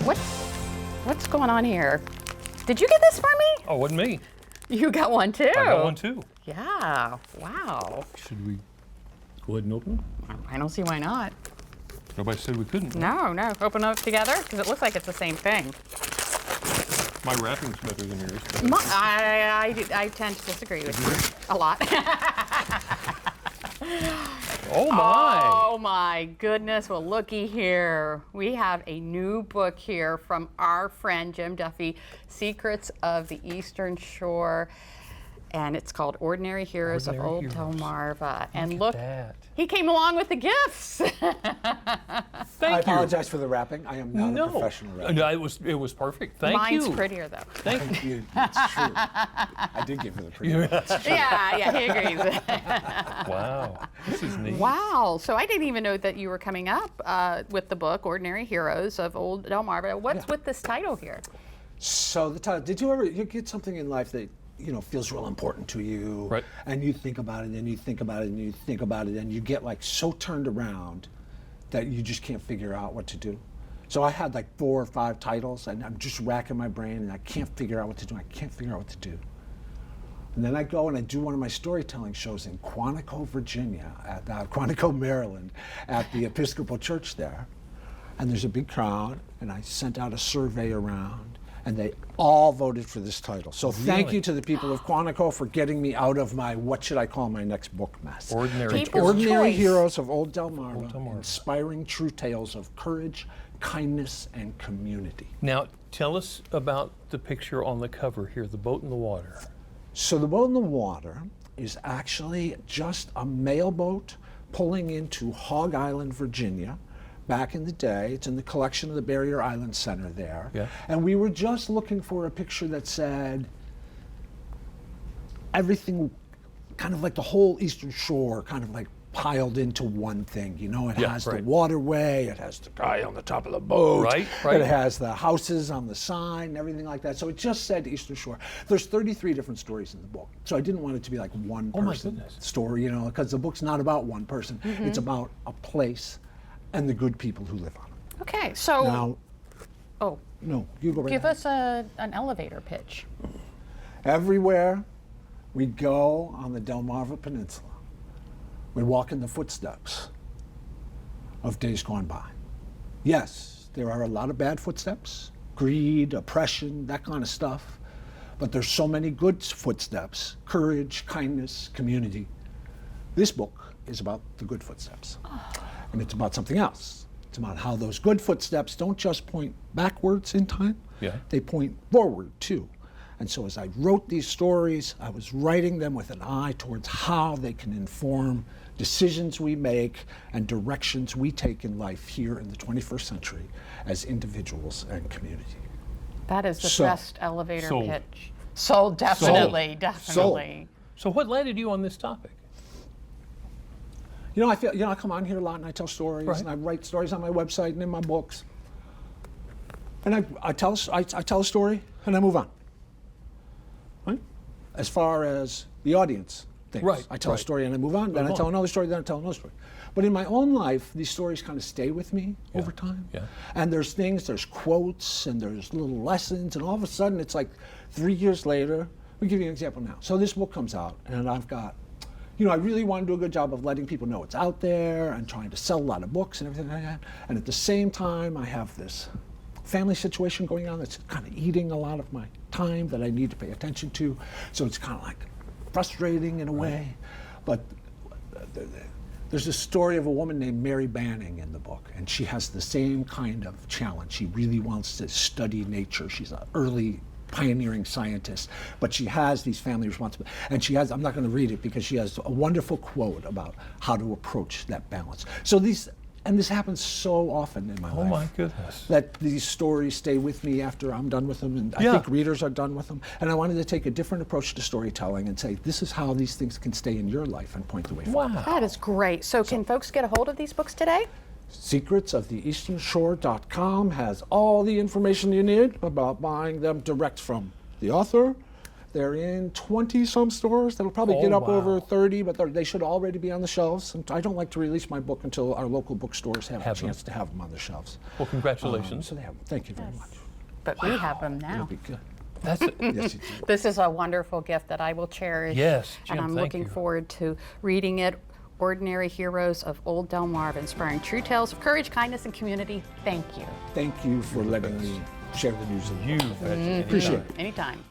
What's going on here? Did you get this for me? Oh, it wasn't me. You got one too. I got one too. Yeah. Wow. Should we go ahead and open it? I don't see why not. Nobody said we couldn't. No. Open up together because it looks like it's the same thing. My wrapping's better than yours. I tend to disagree with you a lot. Oh my! Oh my goodness! Well, looky here. We have a new book here from our friend Jim Duffy, Secrets of the Eastern Shore, and it's called Ordinary Heroes of Old Delmarva. And look, he came along with the gifts. I apologize for the wrapping. I am not a professional rapper. No, it was perfect. Thank you. Mine's prettier though. Thank you. It's true. I did give her the pretty. Yeah, he agrees. Wow, this is neat. Wow, so I didn't even know that you were coming up with the book, Ordinary Heroes of Old Delmarva. What's with this title here? So the title, did you ever get something in life that, feels real important to you, right? And you think about it, and you think about it, and you think about it, and you get like so turned around that you just can't figure out what to do. So I had like 4 or 5 titles, and I'm just racking my brain, and I can't figure out what to do. I can't figure out what to do. And then I go and I do one of my storytelling shows in Quantico, Virginia, at Quantico, Maryland, at the Episcopal Church there. And there's a big crowd, and I sent out a survey around, and they all voted for this title. So thank you to the people of Quantico for getting me out of my, what should I call my next book mess? Ordinary Heroes of Old Delmarva, inspiring true tales of courage, kindness, and community. Now, tell us about the picture on the cover here, the boat in the water. So the boat in the water is actually just a mail boat pulling into Hog Island, Virginia. Back in the day, it's in the collection of the Barrier Island Center there. Yeah. And we were just looking for a picture that said everything, kind of like the whole Eastern Shore, kind of like piled into one thing. It has the waterway, it has the guy on the top of the boat, right. It has the houses on the sign and everything like that. So it just said Eastern Shore. There's 33 different stories in the book. So I didn't want it to be like one person story, because the book's not about one person. Mm-hmm. It's about a place and the good people who live on it. Okay, so now, no, you go right give ahead. us an elevator pitch. Everywhere we go on the Delmarva Peninsula, we walk in the footsteps of days gone by. Yes, there are a lot of bad footsteps, greed, oppression, that kind of stuff, but there's so many good footsteps, courage, kindness, community. This book is about the good footsteps. And it's about something else. It's about how those good footsteps don't just point backwards in time, they point forward too. And so as I wrote these stories, I was writing them with an eye towards how they can inform decisions we make and directions we take in life here in the 21st century as individuals and community. That is the best elevator pitch. Sold, definitely. So what landed you on this topic? I feel, I come on here a lot and I tell stories, and I write stories on my website and in my books. And I tell a story and I move on. Right? As far as the audience thinks. I tell a story and I move on, then I tell another story, then I tell another story. But in my own life, these stories kind of stay with me over time. Yeah. And there's quotes, and there's little lessons, and all of a sudden it's like 3 years later. Let me give you an example now. So this book comes out, and I've got, I really want to do a good job of letting people know it's out there and trying to sell a lot of books and everything like that. And at the same time, I have this family situation going on that's kind of eating a lot of my time that I need to pay attention to. So it's kind of like frustrating in a way. But there's a story of a woman named Mary Banning in the book, and she has the same kind of challenge. She really wants to study nature. She's an early pioneering scientist, but she has these family responsibilities. And I'm not going to read it because she has a wonderful quote about how to approach that balance. So this happens so often in my life. Oh my goodness. That these stories stay with me after I'm done with them, and I think readers are done with them. And I wanted to take a different approach to storytelling and say, this is how these things can stay in your life and point the way forward. Wow. That is great. So can folks get a hold of these books today? secretsoftheeasternshore.com has all the information you need about buying them direct from the author, They're in 20-some stores. That'll probably Oh, get up wow. over 30, but they should already be on the shelves. And I don't like to release my book until our local bookstores have a Have them. chance to have them on the shelves. Well, congratulations. So they have them. Thank you very much. But we have them It'll now. be good. That's it. Yes, you do. This is a wonderful gift that I will cherish. Yes, and Jim, I'm thank looking you. forward to reading it. Ordinary Heroes of Old Delmarva, inspiring true tales of courage, kindness, and community. Thank you. Thank you for letting me share the news of the You book. betcha. Appreciate Anytime. it. Anytime.